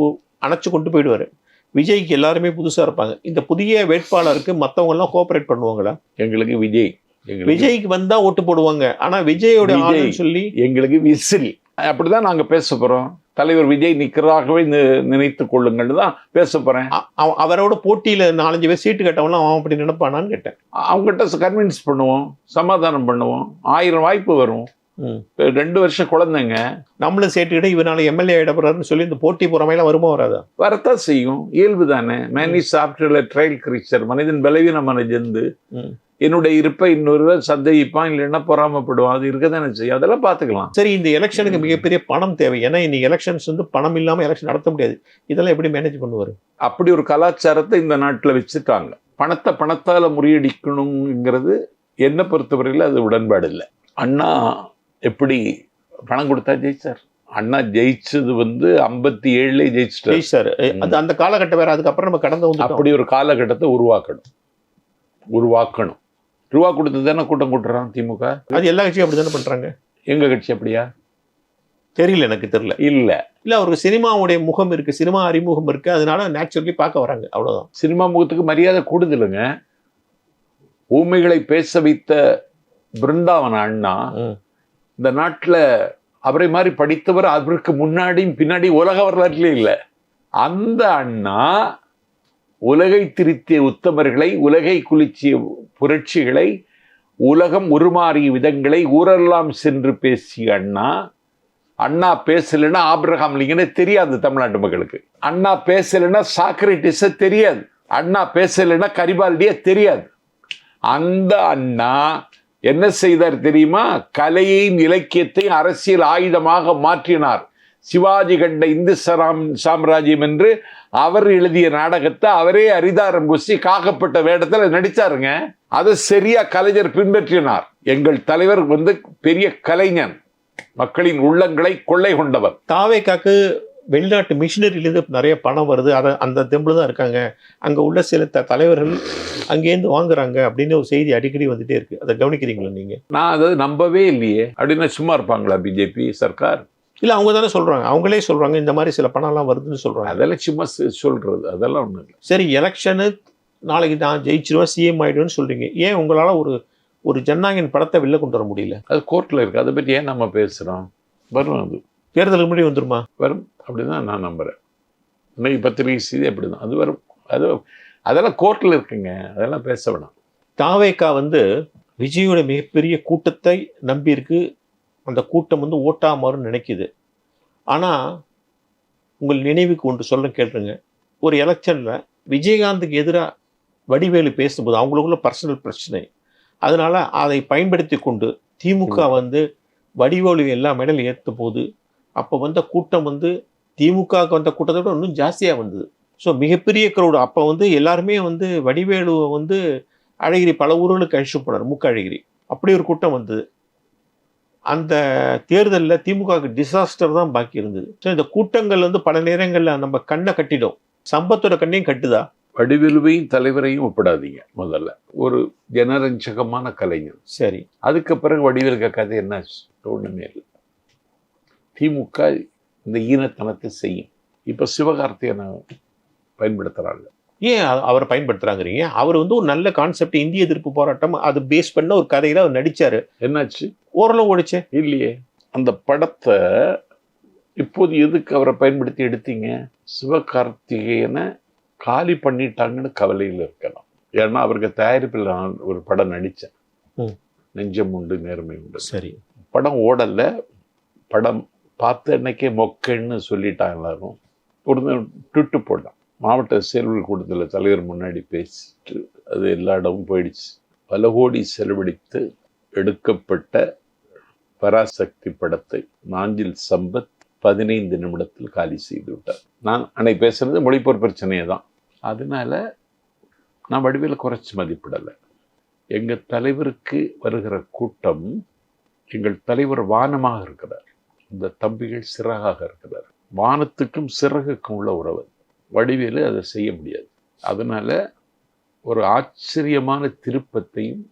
அணைச்சு கொண்டு போயிடுவாரு. விஜய்க்கு எல்லாருமே புதுசா இருப்பாங்க. இந்த புதிய வேட்பாளருக்கு மற்றவங்க எல்லாம் கோஆபரேட் பண்ணுவாங்களா? எங்களுக்கு விஜய்க்கு வந்தா ஓட்டு போடுவாங்க. ஆனா விஜயோட சொல்லி எங்களுக்கு விசில் அப்படிதான் நாங்க பேச போறோம். தலைவர் விஜய் நிற்கிறதாகவே நினைத்துக் கொள்ளுங்கள் தான் பேச போறேன். அவரோட போட்டியில 4-5 பேர் சீட்டு கேட்டவங்களாம் அவன் அப்படி நினைப்பானான்னு கேட்டேன். அவங்ககிட்ட கன்வின்ஸ் பண்ணுவோம், சமாதானம் பண்ணுவோம், 1000 வாய்ப்பு வரும். 2 வருஷம் குழந்தைங்க நம்மளும் சேர்த்துக்கிட்ட இவனால எம்எல்ஏ ஆயிடப்படுறாருன்னு சொல்லி இந்த போட்டி போறமையெல்லாம் வருமா வராதா? வரத்தான் செய்யும், இயல்பு தானே. Man is after trial creature. மனிதன் பலவீனமான ஜந்து. என்னுடைய இருப்பை இன்னொருவர் சந்தேகிப்பான், இல்லைன்னா பொறாமப்படுவான். அது இருக்க தானே செய்யும். அதெல்லாம் பார்த்துக்கலாம். சரி, இந்த எலெக்ஷனுக்கு மிகப்பெரிய பணம் தேவை. ஏன்னா இன்னைக்கு எலெக்ஷன்ஸ் வந்து பணம் இல்லாம எலெக்ஷன் நடத்த முடியாது. இதெல்லாம் எப்படி மேனேஜ் பண்ணுவாரு? அப்படி ஒரு கலாச்சாரத்தை இந்த நாட்டில் வச்சுட்டாங்க. பணத்தால முறியடிக்கணுங்கிறது என்னை பொறுத்தவரையில் அது உடன்பாடு இல்லை. அண்ணா எப்படி பணம் கொடுத்தா ஜெயிச்சார்? அண்ணா ஜெயிச்சது வந்து 57 ஜெயிச்சிட்டார். அது அந்த காலகட்டம் வேற. அதுக்கப்புறம் நம்ம கடந்து வந்து அப்படி ஒரு காலகட்டத்தை உருவாக்கணும். ரூபா கொடுத்து தானே கூட்டம் கூட்டுறான் திமுக. அது எல்லா கட்சியும் அப்படி தானே பண்றாங்க. எங்க கட்சி அப்படியா? தெரியல, எனக்கு தெரியல. இல்ல அவருக்கு சினிமாவுடைய முகம் இருக்கு, சினிமா அறிமுகம் இருக்கு, அதனால நேச்சுரலி பார்க்க வராங்க, அவ்வளவுதான். சினிமா முகத்துக்கு மரியாதை கூடுதலுங்க. ஊமைகளை பேச வைத்த பிருந்தாவன அண்ணா இந்த நாட்டில் அவரை மாதிரி படித்தவர் அவருக்கு முன்னாடியும் பின்னாடி உலக வரலாற்றிலே இல்லை. அந்த அண்ணா உலகை திருத்திய உத்தமர்களை, உலகை குளிச்சிய புரட்சிகளை, உலகம் உருமாறிய விதங்களை ஊரெல்லாம் சென்று பேசிய அண்ணா பேசலைன்னா ஆபிரகாம் லிங்கனை தெரியாது தமிழ்நாட்டு மக்களுக்கு. அண்ணா பேசலைன்னா சாக்ரட்டிஸை தெரியாது. அண்ணா பேசலைன்னா கரிபால்டியை தெரியாது. அந்த அண்ணா என்ன செய்தார் தெரியுமா? கலையையும் இலக்கியத்தையும் அரசியல் ஆயுதமாக மாற்றினார். சிவாஜி கண்ட இந்து சாம்ராஜ்யம் என்று அவர் எழுதிய நாடகத்தை அவரே அரிதாரம் குஸ்தி காக்கப்பட்ட வேடத்தில் நடிச்சாருங்க. அதை சரியா கலைஞர் பின்பற்றினார். எங்கள் தலைவர் வந்து பெரிய கலைஞன், மக்களின் உள்ளங்களை கொள்ளை கொண்டவர். தாவேக்காக்கு வெளிநாட்டு மிஷினரியிலேருந்து நிறைய பணம் வருது, அதை அந்த தெம்பில் தான் இருக்காங்க, அங்கே உள்ள சில தலைவர்கள் அங்கேருந்து வாங்குறாங்க அப்படின்னு ஒரு செய்தி அடிக்கடி வந்துட்டே இருக்கு. அதை கவனிக்கிறீங்களா நீங்கள்? நான் அதை நம்பவே இல்லையே. அப்படின்னா சும்மா இருப்பாங்களா பிஜேபி சர்க்கார்? இல்லை, அவங்க தானே சொல்கிறாங்க, அவங்களே சொல்கிறாங்க இந்த மாதிரி சில பணம்லாம் வருதுன்னு சொல்கிறாங்க. அதெல்லாம் சும்மா சொல்கிறது, அதெல்லாம் ஒன்றும் இல்லை. சரி, எலெக்ஷனு நாளைக்கு நான் ஜெயிச்சிருவேன், சிஎம் ஆகிடுவேன்னு சொல்கிறீங்க. ஏன் உங்களால் ஒரு ஜனநாயகன் படத்தை வெளில கொண்டு வர முடியல? அது கோர்ட்டில் இருக்குது. அதை பற்றி ஏன் நம்ம பேசுகிறோம்? வரும், அது தேர்தலுக்கு முன்னாடி வந்துருமா? வரும் அப்படிதான் நான் நம்புகிறேன். இன்னைக்கு பத்திரிகை செய்தி அப்படி தான், அது வரும். அதெல்லாம் கோர்ட்டில் இருக்குங்க, அதெல்லாம் பேச வேணாம். தாவேக்கா வந்து விஜயோட மிகப்பெரிய கூட்டத்தை நம்பியிருக்கு. அந்த கூட்டம் வந்து ஓட்டா மாறும்னு நினைக்குது. ஆனால் உங்கள் நினைவுக்கு ஒன்று சொல்ல கேட்டுருங்க. ஒரு எலெக்ஷனில் விஜயகாந்துக்கு எதிராக வடிவேலு பேசும்போது அவங்களுக்குள்ள பர்சனல் பிரச்சனை, அதனால் அதை பயன்படுத்தி கொண்டு திமுக வந்து வடிவேலு எல்லா மெடலும் ஏற்ற போது அப்போ வந்த கூட்டம் வந்து திமுகவுக்கு வந்த கூட்டத்தை விட இன்னும் ஜாஸ்தியாக வந்தது. ஸோ மிகப்பெரிய க்ரௌடு. அப்போ வந்து எல்லாருமே வந்து வடிவேலுவை வந்து அழகிரி பல ஊர்களுக்கு அழிச்சு போனார், முக்க அழகிரி. அப்படி ஒரு கூட்டம் வந்தது. அந்த தேர்தலில் திமுகவுக்கு டிசாஸ்டர் தான் பாக்கி இருந்தது. ஸோ இந்த கூட்டங்கள் வந்து பல நேரங்களில் நம்ம கண்ணை கட்டிடும். சம்பத்தோட கண்ணையும் கட்டுதா? வடிவேலுவையும் தலைவரையும் ஒப்பிடாதீங்க. முதல்ல ஒரு ஜனரஞ்சகமான கலைஞர். சரி, அதுக்கு பிறகு வடிவேலுக்கு கதை என்ன? ஒன்றுமே இல்லை. திமுக இந்த ஈனத்தனத்தை செய்யும். இப்போ சிவகார்த்திகனை பயன்படுத்துகிறாங்க. ஏன் அவரை பயன்படுத்துகிறாங்கிறீங்க? அவர் வந்து ஒரு நல்ல கான்செப்ட், இந்திய எதிர்ப்பு போராட்டம், அது பேஸ் பண்ண ஒரு கதையில் அவர் நடித்தார். என்னாச்சு? ஓரளவு ஓடிச்சே இல்லையே. அந்த படத்தை இப்போது எதுக்கு அவரை பயன்படுத்தி எடுத்தீங்க? சிவகார்த்திகேயனை காலி பண்ணிட்டாங்கன்னு கவலையில் இருக்கலாம். ஏன்னா அவருக்கு தயாரிப்பில் நான் ஒரு படம் நடித்தேன், நெஞ்சம் உண்டு நேர்மை உண்டு. சரி, படம் ஓடலை. படம் பார்த்த அன்னைக்கே மொக்கன்னு சொல்லிட்டாங்க எல்லாரும். ஒரு ட்விட்டு போட்டான். மாவட்ட செயல்கள் கூட்டத்தில் தலைவர் முன்னாடி பேசிட்டு அது எல்லா இடமும் போயிடுச்சு. பல கோடி செலவழித்து எடுக்கப்பட்ட பராசக்தி படத்தை நாஞ்சில் சம்பத் 15 நிமிடத்தில் காலி செய்து விட்டார். நான் அன்னைக்கு பேசுறது மொழிப்போர் பிரச்சனையே தான். அதனால நான் வடிவேல குறைச்சி மதிப்பிடலை. எங்கள் தலைவருக்கு வருகிற கூட்டம், எங்கள் தலைவர் வானமாக இருக்கிறார், இந்த தம்பிகள் சிறகாக இருக்கிறார். வானத்துக்கும் சிறகுக்கும் உள்ள உறவு. வடிவேலு அதை செய்ய முடியாது. அதனால ஒரு ஆச்சரியமான திருப்பத்தையும்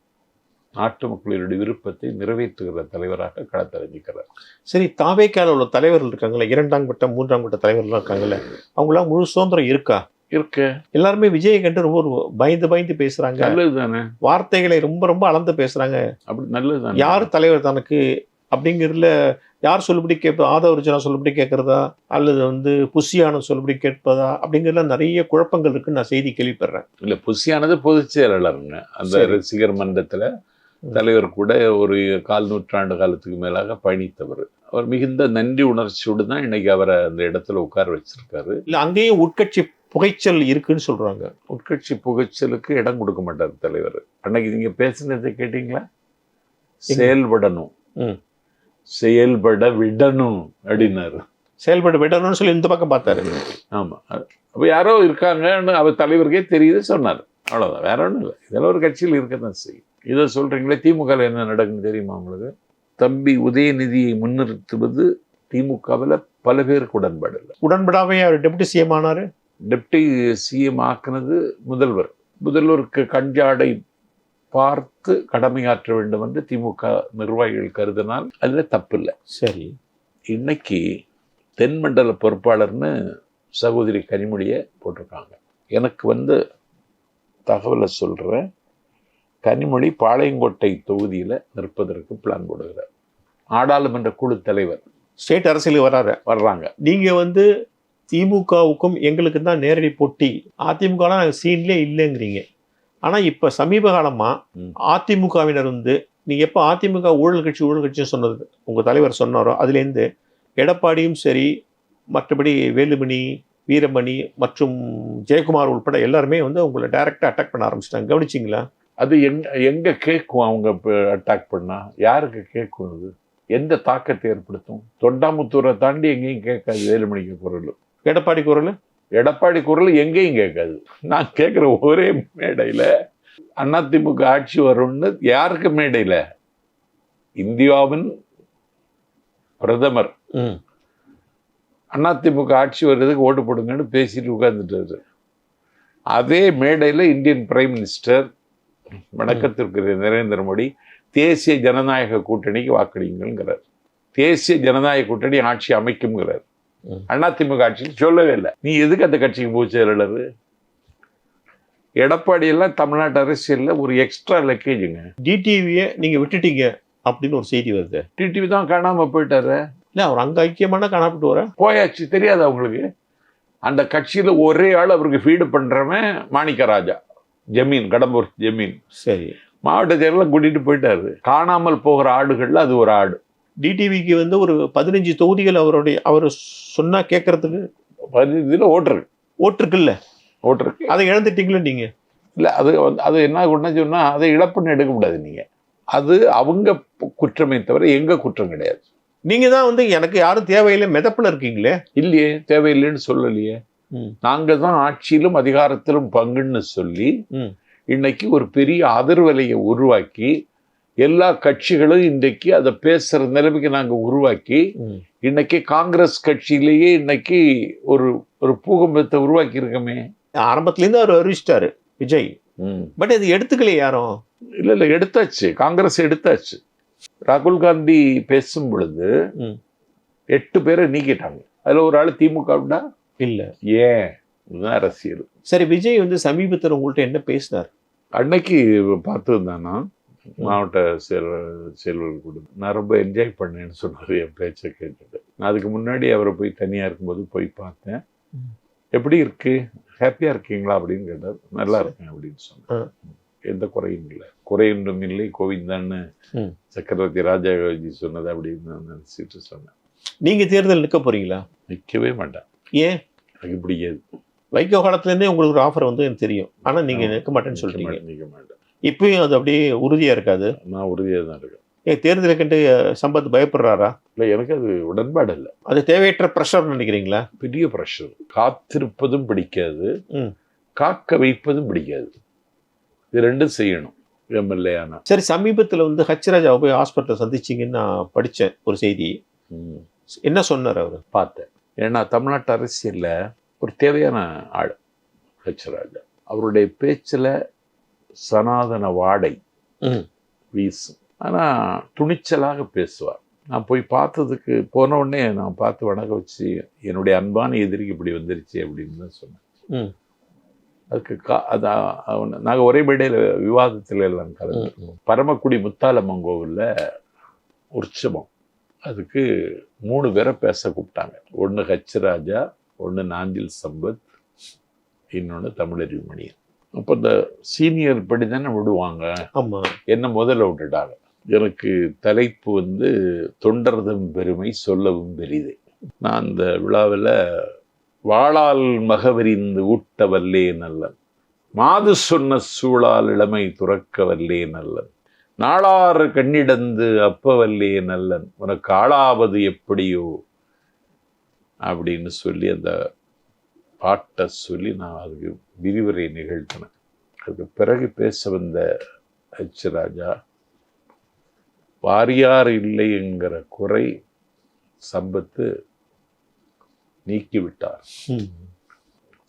நாட்டு மக்களுடைய விருப்பத்தை நிறைவேற்றுகிற தலைவராக களத்திறங்கிக்கிறார். சரி, தாவேக்கால உள்ள தலைவர்கள் இருக்காங்களே, 2ஆம் கட்ட 3ஆம் கட்ட தலைவர்கள் இருக்காங்கல்ல, அவங்களாம் முழு சுதந்திரம் இருக்கா? இருக்கு. எல்லாருமே விஜயை கண்டு ரொம்ப பயந்து பேசுறாங்க. நல்லது தானே. வார்த்தைகளை ரொம்ப அளந்து பேசுறாங்க. அப்படி நல்லது தானே. யார் தலைவர் தனக்கு அப்படிங்கிறதுல யார் சொல்லுபடி கேட்பது? ஆதவர்ஜனா சொல்லுபடி கேட்கறதா அல்லது வந்து புஷியான சொல்லுபடி கேட்பதா அப்படிங்கிறதுல நிறைய குழப்பங்கள் இருக்குன்னு நான் செய்தி கேள்விப்படுறேன். இல்லை, புஷியானது பொதுச் செயலாளருங்க. அந்த சரி. ரசிகர் மன்றத்தில் தலைவர் கூட ஒரு 1/4 நூற்றாண்டு காலத்துக்கு மேலாக பயணித்தவர். அவர் மிகுந்த நன்றி உணர்ச்சியோடு தான் இன்னைக்கு அவரை அந்த இடத்துல உட்கார வச்சிருக்காரு. இல்லை, அங்கேயும் உட்கட்சி புகைச்சல் இருக்குன்னு சொல்றாங்க. உட்கட்சி புகைச்சலுக்கு இடம் கொடுக்க மாட்டார் தலைவர். அன்னைக்கு நீங்க பேசுனதை கேட்டீங்களா? செயல்படணும், செயல்பட விடணும் அப்படின்னாரு. செயல்பட விடணும்னு சொல்லி இந்த பக்கம் பார்த்தாரு. ஆமா, அப்ப யாரோ இருக்காங்கன்னு அவர் தலைவருக்கே தெரியுது சொன்னார். அவ்வளவுதான், வேற ஒன்றும் இல்லை. இதெல்லாம் ஒரு கட்சியில் இருக்கத்தான் செய்யும். இதை சொல்றீங்களே, திமுக என்ன நடக்குன்னு தெரியுமா உங்களுக்கு? தம்பி உதயநிதியை முன்னிறுத்துவது திமுகவில் பல பேருக்கு உடன்பாடு இல்லை. உடன்படாமே அவர் டெபுட்டி சிஎம் ஆனாரு. டெப்டி சிஎம் ஆக்குனது முதல்வர். முதல்வருக்கு கஞ்சாடை பார்த்து கடமையாற்ற வேண்டும் என்று திமுக நிர்வாகிகள் கருதினால் அதில் தப்பு இல்லை. சரி, இன்னைக்கு தென்மண்டல பொறுப்பாளர்னு சகோதரி கனிமொழியை போட்டிருக்காங்க. எனக்கு வந்து தகவலை சொல்கிறேன், கனிமொழி பாளையங்கோட்டை தொகுதியில் நிற்பதற்கு பிளான் போடுகிறார். நாடாளுமன்ற குழு தலைவர் ஸ்டேட் அரசியலுக்கு வர்றாங்க. நீங்கள் வந்து திமுகவுக்கும் எங்களுக்கு தான் நேரடி போட்டி, அதிமுகலாம் நாங்கள் சீன்லேயே இல்லைங்கிறீங்க. ஆனால் இப்போ சமீப காலமாக அதிமுகவினர் வந்து நீங்கள் எப்போ அதிமுக ஊழல் கட்சின்னு சொன்னது உங்கள் தலைவர் சொன்னாரோ, அதுலேருந்து எடப்பாடியும் சரி, மற்றபடி வேலுமணி, வீரமணி மற்றும் ஜெயக்குமார் உள்பட எல்லாருமே வந்து உங்களை டைரெக்டாக அட்டாக் பண்ண ஆரம்பிச்சிட்டாங்க. கவனிச்சிங்களா? அது எங்கே கேட்கும்? அவங்க அட்டாக் பண்ணால் யாருக்கு கேட்கும்? அது எந்த தாக்கத்தை ஏற்படுத்தும்? தொண்டாமுத்தூரை தாண்டி எங்கேயும் கேட்காது வேலுமணிக்கு குரல். எடப்பாடி குரல் எங்கேயும் கேட்காது. நான் கேட்குற ஒரே மேடையில் அதிமுக ஆட்சி வரும்னு யாருக்கு மேடையில்? இந்தியாவின் பிரதமர் அதிமுக ஆட்சி வர்றதுக்கு ஓட்டு போடுங்கன்னு பேசிட்டு உட்கார்ந்துட்டாரு. அதே மேடையில் இந்தியன் பிரைம் மினிஸ்டர் வணக்கத்திற்கு நரேந்திர மோடி தேசிய ஜனநாயக கூட்டணிக்கு வாக்களிங்கிறார். தேசிய ஜனநாயக கூட்டணி ஆட்சி அமைக்கும்ங்கிறார். அதிமுக ஆட்சின்னு சொல்லவே இல்லை. நீ எதுக்கு அந்த கட்சிக்கு பொதுச் செயலாளர்? எடப்பாடி எல்லாம் தமிழ்நாட்டு அரசியலில் ஒரு எக்ஸ்ட்ரா லக்கேஜுங்க. டிடிவியை நீங்கள் விட்டுட்டீங்க அப்படின்னு ஒரு செய்தி வருது. டிடிவி தான் காணாமல் போயிட்டாரு. இல்லை, அவர் அங்கே ஐக்கியமான காணாப்பிட்டு வர போயாச்சு, தெரியாது அவங்களுக்கு. அந்த கட்சியில் ஒரே ஆள் அவருக்கு ஃபீடு பண்ணுறவன் மாணிக்கராஜா, ஜமீன், கடம்பூர் ஜமீன். சரி, மாவட்ட செயலெல்லாம் கூட்டிகிட்டு போயிட்டாரு. காணாமல் போகிற ஆடுகளில் அது ஒரு ஆடு. டிடிவிக்கு வந்து ஒரு 15 தொகுதிகள் அவர் சொன்னால் கேட்கறதுக்கு 15 ஓட்டுருக்குல்ல. அதை இழந்துட்டீங்களா நீங்கள்? இல்லை, அது என்ன ஒன்று சொன்னால் அதை இழப்புன்னு எடுக்கக்கூடாது நீங்கள். அது அவங்க குற்றமே தவிர எங்கள் குற்றம் கிடையாது. நீங்கள் தான் வந்து எனக்கு யாரும் தேவையில்லை மிதப்பில் இருக்கீங்களே. இல்லையே, தேவையில்லைன்னு சொல்லலையே. நாங்கள் தான் ஆட்சியிலும் அதிகாரத்திலும் பங்குன்னு சொல்லி இன்னைக்கு ஒரு பெரிய அதிர்வலையை உருவாக்கி எல்லா கட்சிகளும் இன்றைக்கு அதை பேசுற நிலைமைக்கு நாங்கள் உருவாக்கி இன்னைக்கு காங்கிரஸ் கட்சியிலேயே இன்னைக்கு ஒரு ஒரு பூகம்பத்தை உருவாக்கி இருக்கோமே. ஆரம்பத்துலேருந்து அவர் அறிவிச்சிட்டாரு விஜய். பட் அது எடுத்துக்கலையே யாரும். இல்லை, எடுத்தாச்சு, காங்கிரஸ் எடுத்தாச்சு. ராகுல் காந்தி பேசும் பொழுது 8 பேரை நீக்கிட்டாங்க. அதில் ஒரு ஆள் திமுகவுடா இல்லை. ஏன்? இதுதான் அரசியல். சரி, விஜய் வந்து சமீபத்தில் உங்கள்கிட்ட என்ன பேசினார்? அன்னைக்கு பார்த்துருந்தானா மாவட்ட செயல்கள் கூட நான் ரொம்ப என்ஜாய் பண்ணேன்னு சொன்னார் என் பேச்சை கேட்டுட்டு. நான் அதுக்கு முன்னாடி அவரை போய் தனியாக இருக்கும்போது போய் பார்த்தேன். எப்படி இருக்கு, ஹாப்பியாக இருக்கீங்களா அப்படின்னு கேட்டார். நல்லா இருக்கேன் அப்படின்னு சொன்னேன். எந்த குறையும் இல்லை, குறையொன்றும் இல்லை கோவிந்தான்னு சக்கரவர்த்தி ராஜாஜி சொன்னது அப்படின்னு நான் நினச்சிட்டு சொன்னேன். நீங்கள் தேர்தல் நிற்க போறீங்களா? நிற்கவே மாட்டேன். ஏன்? எனக்கு பிடிக்காது. வைகோ காலத்துலேருந்தே உங்களுக்கு ஒரு ஆஃபர் வந்து எனக்கு தெரியும். ஆனால் நீங்கள் நிற்க மாட்டேன்னு சொல்கிறீங்க. நிற்க மாட்டேன். இப்பயும் அது அப்படியே உறுதியாக இருக்காது? நான் உறுதியாக தான் இருக்கேன். ஏன் தேர்தலை கண்டு சம்பத் பயப்படுறாரா? இல்லை, எனக்கு அது உடன்பாடு இல்லை. அது தேவையற்ற ப்ரெஷர் நினைக்கிறீங்களா? பெரிய ப்ரெஷர். காத்திருப்பதும் பிடிக்காது, காக்க வைப்பதும் பிடிக்காது. இது ரெண்டும் செய்யணும் எம்எல்ஏ ஆனா. சரி, சமீபத்தில் வந்து ஹச்ராஜாவை போய் ஹாஸ்பிட்டல் சந்திச்சிங்கன்னு நான் படித்தேன் ஒரு செய்தி. என்ன சொன்னார் அவர்? பார்த்தேன். ஏன்னா தமிழ்நாட்டு அரசியலில் ஒரு தேவையான ஆள் ஹச்ராஜா. அவருடைய பேச்சில் சனாதன வாடை வீசும். ஆனால் துணிச்சலாக பேசுவார். நான் போய் பார்த்ததுக்கு போன உடனே நான் பார்த்து வணக்க வச்சு என்னுடைய அன்பான எதிரிக்கு இப்படி வந்துருச்சு அப்படின்னு தான் சொன்னேன். அதுக்கு நாங்கள் ஒரே மேடையில் விவாதத்தில் எல்லாம் கலந்துருக்கோம். பரமக்குடி முத்தாலம்மன் கோவிலில் உற்சவம் அதுக்கு 3 பேரை பேச கூப்பிட்டாங்க. ஒன்று ஹச் ராஜா, ஒன்று நாஞ்சில் சம்பத், இன்னொன்று தமிழறிவு மணியன். அப்போ இந்த சீனியர் படி தானே விடுவாங்க, ஆமாம், என்ன முதல்ல விட்டுட்டாங்க. எனக்கு தலைப்பு வந்து தொண்டர்தம் பெருமை சொல்லவும் பெரிது. நான் அந்த விழாவில் வாளால் மகவரிந்து ஊட்ட வல்லே நல்லன், மாது சொன்ன சூழால் இளமை துறக்க வல்லே நல்லன், நாளாறு கண்ணிடந்து அப்ப வல்லே நல்லன், உனக்கு ஆளாவது எப்படியோ அப்படின்னு சொல்லி அந்த பாட்டை சொல்லி நான் அதுக்கு விரிவுரை நிகழ்த்தினேன். அதுக்கு பிறகு பேச வந்த ஹச் ராஜா, வாரியார் இல்லை என்கிற குறை சம்பத்து நீக்கிவிட்டார்.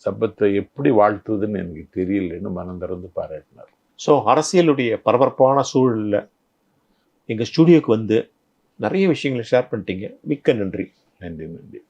சம்பத்தை எப்படி வாழ்த்துவதுன்னு எனக்கு தெரியலன்னு மனம் திறந்து பாராட்டினார். ஸோ அரசியலுடைய பரபரப்பான சூழலில் எங்கள் ஸ்டூடியோக்கு வந்து நிறைய விஷயங்களை ஷேர் பண்ணிட்டீங்க. மிக்க நன்றி. நன்றி.